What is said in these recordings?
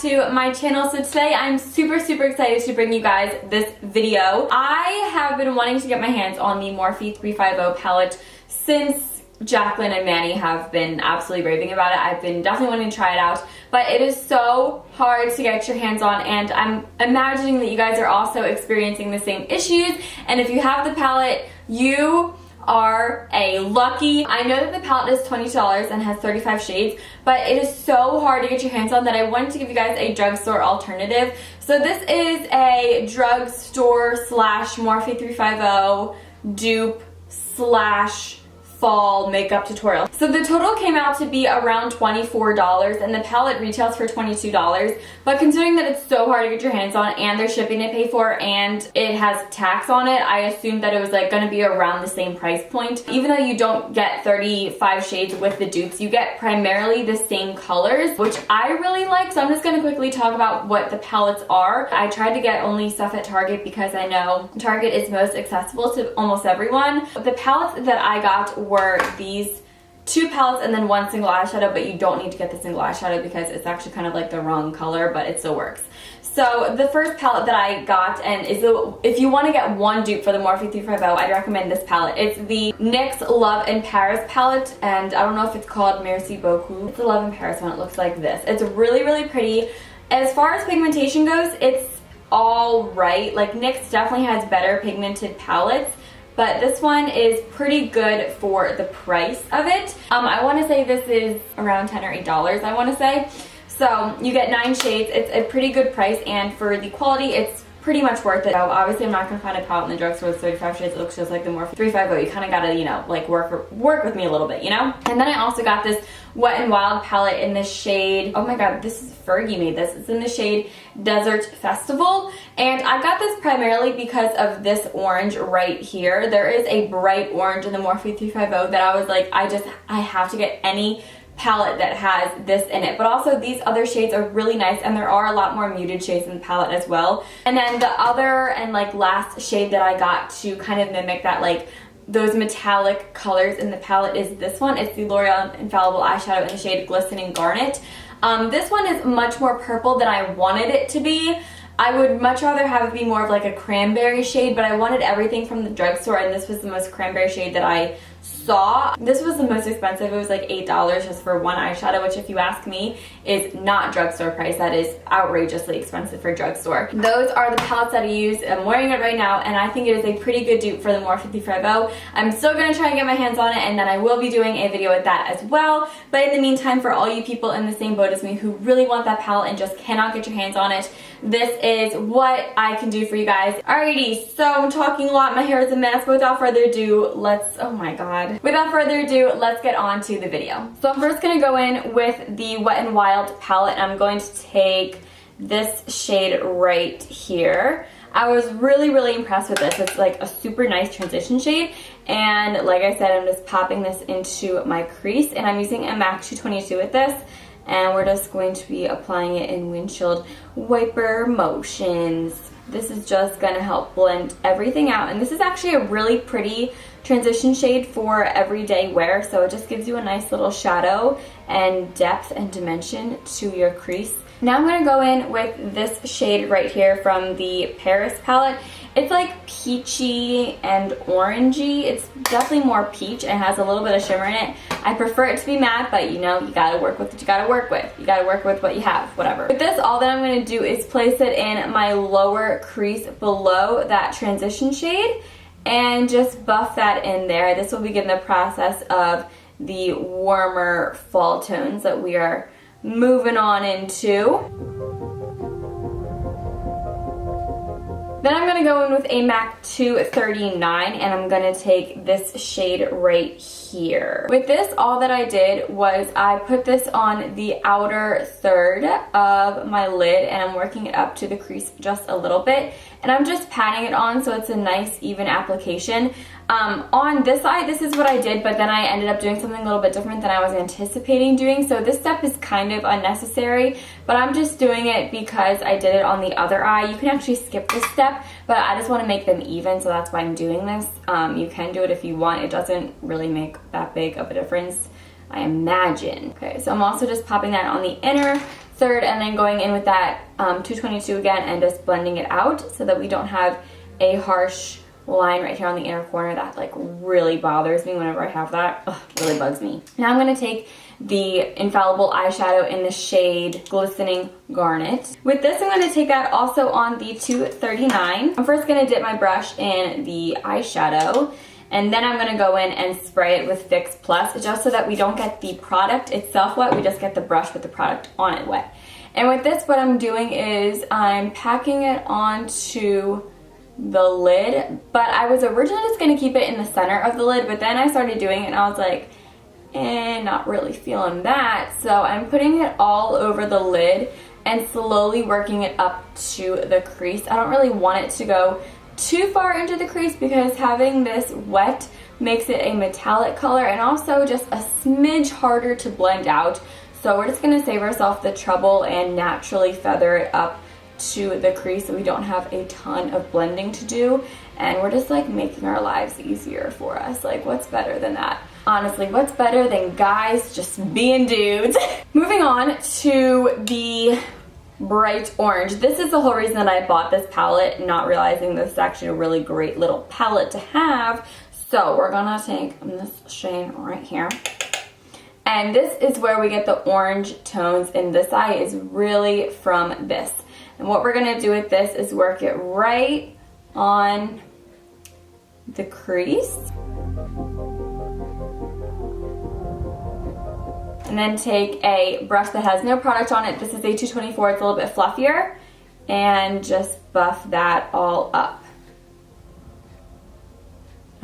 to my channel. So today I'm super excited to bring you guys this video. I have been wanting to get my hands on the Morphe 350 palette since Jacqueline and Manny have been absolutely raving about it. I've been definitely wanting to try it out, but it is so hard to get your hands on, and I'm imagining that you guys are also experiencing the same issues. And if you have the palette, you are a lucky. I know that the palette is $20 and has 35 shades, but it is so hard to get your hands on that I wanted to give you guys a drugstore alternative. So this is a drugstore slash Morphe 350 dupe slash fall makeup tutorial. So the total came out to be around $24 and the palette retails for $22, but considering that it's so hard to get your hands on and there's shipping to pay for and it has tax on it, I assumed that it was like gonna be around the same price point. Even though you don't get 35 shades with the dupes, you get primarily the same colors, which I really like. So I'm just gonna quickly talk about what the palettes are. I tried to get only stuff at Target because I know Target is most accessible to almost everyone. The palettes that I got were these two palettes and then one single eyeshadow, but you don't need to get the single eyeshadow because it's actually kind of like the wrong color, but it still works. So the first palette that I got, and if you want to get one dupe for the Morphe 350, I'd recommend this palette. It's the NYX Love in Paris palette, and I don't know if it's called Merci Beaucoup. It's the Love in Paris one. It looks like this. It's really pretty. As far as pigmentation goes, it's all right. Like NYX definitely has better pigmented palettes, but this one is pretty good for the price of it. I want to say this is around $10 or $8, I want to say. So you get 9 shades. It's a pretty good price, and for the quality, it's pretty much worth it. So obviously, I'm not going to find a palette in the drugstore with 35 shades. It looks just like the Morphe 350. You kind of got to, you know, like work with me a little bit, you know? And then I also got this Wet n Wild palette in the shade, oh my god, this is Fergie made this. It's in the shade Desert Festival, and I got this primarily because of this orange right here. There is a bright orange in the Morphe 350 that I was like, I have to get any palette that has this in it. But also these other shades are really nice, and there are a lot more muted shades in the palette as well. And then the other and like last shade that I got to kind of mimic that, like those metallic colors in the palette, is this one. It's the L'Oreal Infallible eyeshadow in the shade Glistening Garnet. This one is much more purple than I wanted it to be. I would much rather have it be more of like a cranberry shade, but I wanted everything from the drugstore, and this was the most cranberry shade that I saw. This was the most expensive. It was like $8 just for one eyeshadow, which if you ask me is not drugstore price. That is outrageously expensive for drugstore. Those are the palettes that I use. I'm wearing it right now, and I think it is a pretty good dupe for the Morphe 350. I'm still going to try and get my hands on it, and then I will be doing a video with that as well. But in the meantime, for all you people in the same boat as me who really want that palette and just cannot get your hands on it, this is what I can do for you guys. Alrighty, so I'm talking a lot. My hair is a mess, but without further ado, oh my god. Without further ado, let's get on to the video. So I'm first going to go in with the Wet n Wild palette, and I'm going to take this shade right here. I was really impressed with this. It's like a super nice transition shade, and like I said, I'm just popping this into my crease, and I'm using a MAC 222 with this. And we're just going to be applying it in windshield wiper motions. This is just going to help blend everything out. And this is actually a really pretty transition shade for everyday wear. So it just gives you a nice little shadow and depth and dimension to your crease. Now I'm going to go in with this shade right here from the Paris palette. It's like peachy and orangey. It's definitely more peach and has a little bit of shimmer in it. I prefer it to be matte, but you know, you gotta work with what you gotta work with. You gotta work with what you have, whatever. With this, all that I'm gonna do is place it in my lower crease below that transition shade and just buff that in there. This will begin the process of the warmer fall tones that we are moving on into. Then I'm going to go in with a MAC 239, and I'm going to take this shade right here. With this, all that I did was I put this on the outer third of my lid, and I'm working it up to the crease just a little bit. And I'm just patting it on so it's a nice even application. On this side, this is what I did, but then I ended up doing something a little bit different than I was anticipating doing. So this step is kind of unnecessary, but I'm just doing it because I did it on the other eye. You can actually skip this step, but I just want to make them even, so that's why I'm doing this. You can do it if you want. It doesn't really make that big of a difference, I imagine. Okay, so I'm also just popping that on the inner third, and then going in with that 222 again and just blending it out so that we don't have a harsh line right here on the inner corner that like really bothers me whenever I have that. Ugh, it really bugs me. Now I'm going to take the Infallible eyeshadow in the shade Glistening Garnet. With this, I'm going to take that also on the 239. I'm first going to dip my brush in the eyeshadow, and then I'm going to go in and spray it with Fix Plus, just so that we don't get the product itself wet, we just get the brush with the product on it wet. And with this, what I'm doing is I'm packing it onto the lid, but I was originally just going to keep it in the center of the lid, but then I started doing it and I was like, not really feeling that. So I'm putting it all over the lid and slowly working it up to the crease. I don't really want it to go too far into the crease because having this wet makes it a metallic color and also just a smidge harder to blend out. So we're just going to save ourselves the trouble and naturally feather it up to the crease so we don't have a ton of blending to do, and we're just like making our lives easier for us. Like, what's better than that? Honestly, what's better than guys just being dudes? Moving on to the bright orange. This is the whole reason that I bought this palette, not realizing this is actually a really great little palette to have. So we're gonna take this shade right here. And this is where we get the orange tones, and this eye is really from this. And what we're going to do with this is work it right on the crease. And then take a brush that has no product on it. This is a 224, it's a little bit fluffier. And just buff that all up.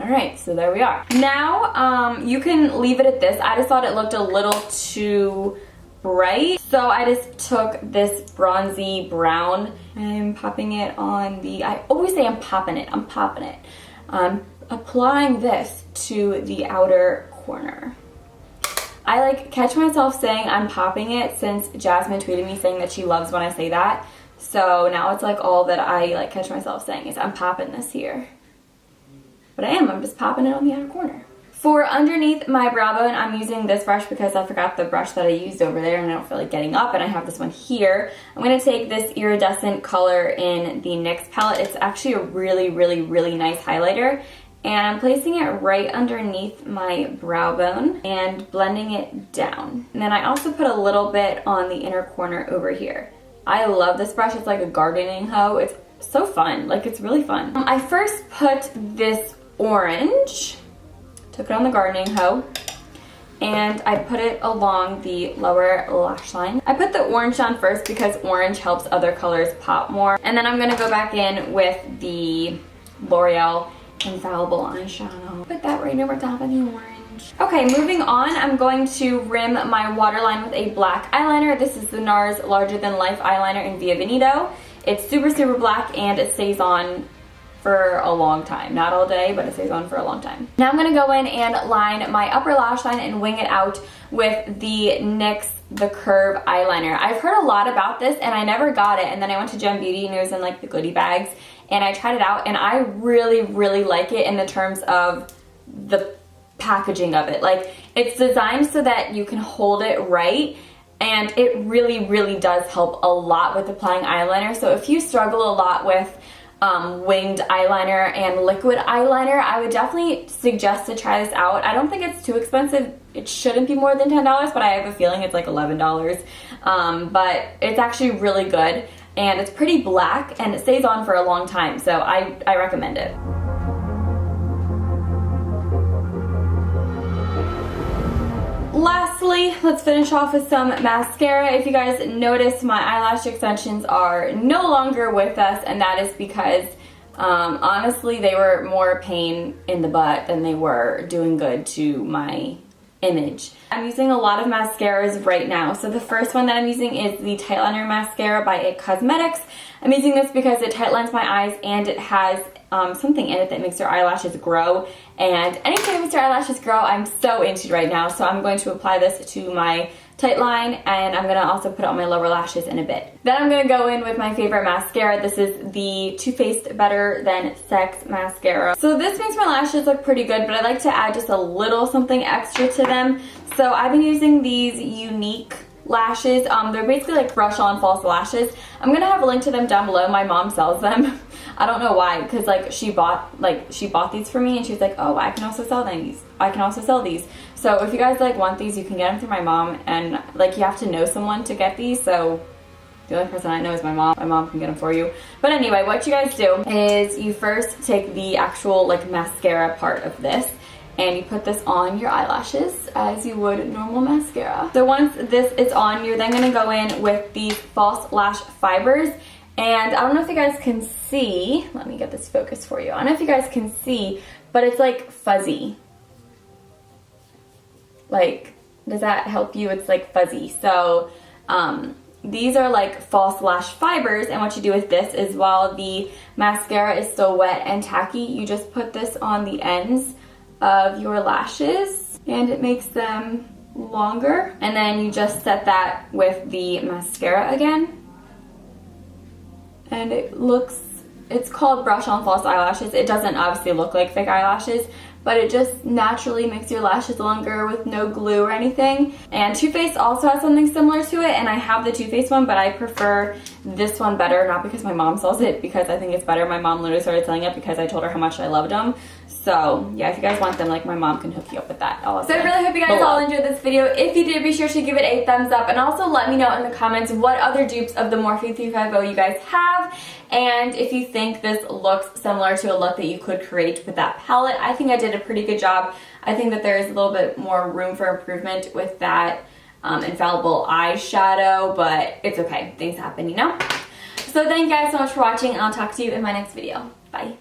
Alright, so there we are. Now, you can leave it at this. I just thought it looked a little too bright, so I just took this bronzy brown and I'm popping it on the, I always say I'm popping it, I'm applying this to the outer corner. I like catch myself saying I'm popping it since Jasmine tweeted me saying that she loves when I say that, so now it's like all that I like catch myself saying is I'm popping this here. But I'm just popping it on the outer corner. For underneath my brow bone, I'm using this brush because I forgot the brush that I used over there and I don't feel like getting up, and I have this one here. I'm going to take this iridescent color in the NYX palette. It's actually a really, really, really nice highlighter. And I'm placing it right underneath my brow bone and blending it down. And then I also put a little bit on the inner corner over here. I love this brush. It's like a gardening hoe. It's so fun. Like, it's really fun. I first put this orange, took it on the gardening hoe, and I put it along the lower lash line. I put the orange on first because orange helps other colors pop more. And then I'm gonna go back in with the L'Oreal Infallible eyeshadow. Put that right over top of the orange. Okay, moving on, I'm going to rim my waterline with a black eyeliner. This is the NARS Larger Than Life eyeliner in Via Veneto. It's super, super black and it stays on for a long time. Not all day, but it stays on for a long time. Now I'm gonna go in and line my upper lash line and wing it out with the NYX The Curve eyeliner. I've heard a lot about this and I never got it, and then I went to Gem Beauty and it was in like the goodie bags, and I tried it out and I really, really like it in the terms of the packaging of it. Like, it's designed so that you can hold it right, and it really, really does help a lot with applying eyeliner. So if you struggle a lot with winged eyeliner and liquid eyeliner, I would definitely suggest to try this out. I don't think it's too expensive. It shouldn't be more than $10, but I have a feeling it's like $11. But it's actually really good, and it's pretty black and it stays on for a long time, so I recommend it. Lastly, let's finish off with some mascara. If you guys notice, my eyelash extensions are no longer with us, and that is because honestly they were more pain in the butt than they were doing good to my image. I'm using a lot of mascaras right now. So the first one that I'm using is the Tight Liner Mascara by IT Cosmetics. I'm using this because it tight lines my eyes and it has something in it that makes your eyelashes grow. And anything that makes your eyelashes grow, I'm so into right now. So I'm going to apply this to my tight line, and I'm going to also put it on my lower lashes in a bit. Then I'm going to go in with my favorite mascara. This is the Too Faced Better Than Sex Mascara. So this makes my lashes look pretty good, but I like to add just a little something extra to them. So I've been using these Unique lashes. They're basically like brush on false lashes. I'm gonna have a link to them down below. My mom sells them. I don't know why, because like she bought these for me, and she was like, oh, I can also sell these. I can also sell these. So if you guys like want these, you can get them through my mom, and like you have to know someone to get these. So the only person I know is my mom. My mom can get them for you. But anyway, what you guys do is you first take the actual like mascara part of this, and you put this on your eyelashes as you would normal mascara. So once this is on, you're then gonna go in with these false lash fibers. And I don't know if you guys can see, let me get this focus for you. I don't know if you guys can see, but it's like fuzzy. Like, does that help you? It's like fuzzy. So these are like false lash fibers, and what you do with this is while the mascara is still wet and tacky, you just put this on the ends of your lashes and it makes them longer. And then you just set that with the mascara again. And it's called brush on false eyelashes. It doesn't obviously look like fake eyelashes, but it just naturally makes your lashes longer with no glue or anything. And Too Faced also has something similar to it, and I have the Too Faced one, but I prefer this one better, not because my mom sells it, because I think it's better. My mom literally started selling it because I told her how much I loved them. So yeah, if you guys want them, like my mom can hook you up with that. So I really hope you guys all enjoyed this video. If you did, be sure to give it a thumbs up, and also let me know in the comments what other dupes of the Morphe 350 you guys have, and if you think this looks similar to a look that you could create with that palette. I think I did a pretty good job. I think that there is a little bit more room for improvement with that infallible eyeshadow, but it's okay. Things happen, you know? So thank you guys so much for watching, and I'll talk to you in my next video. Bye.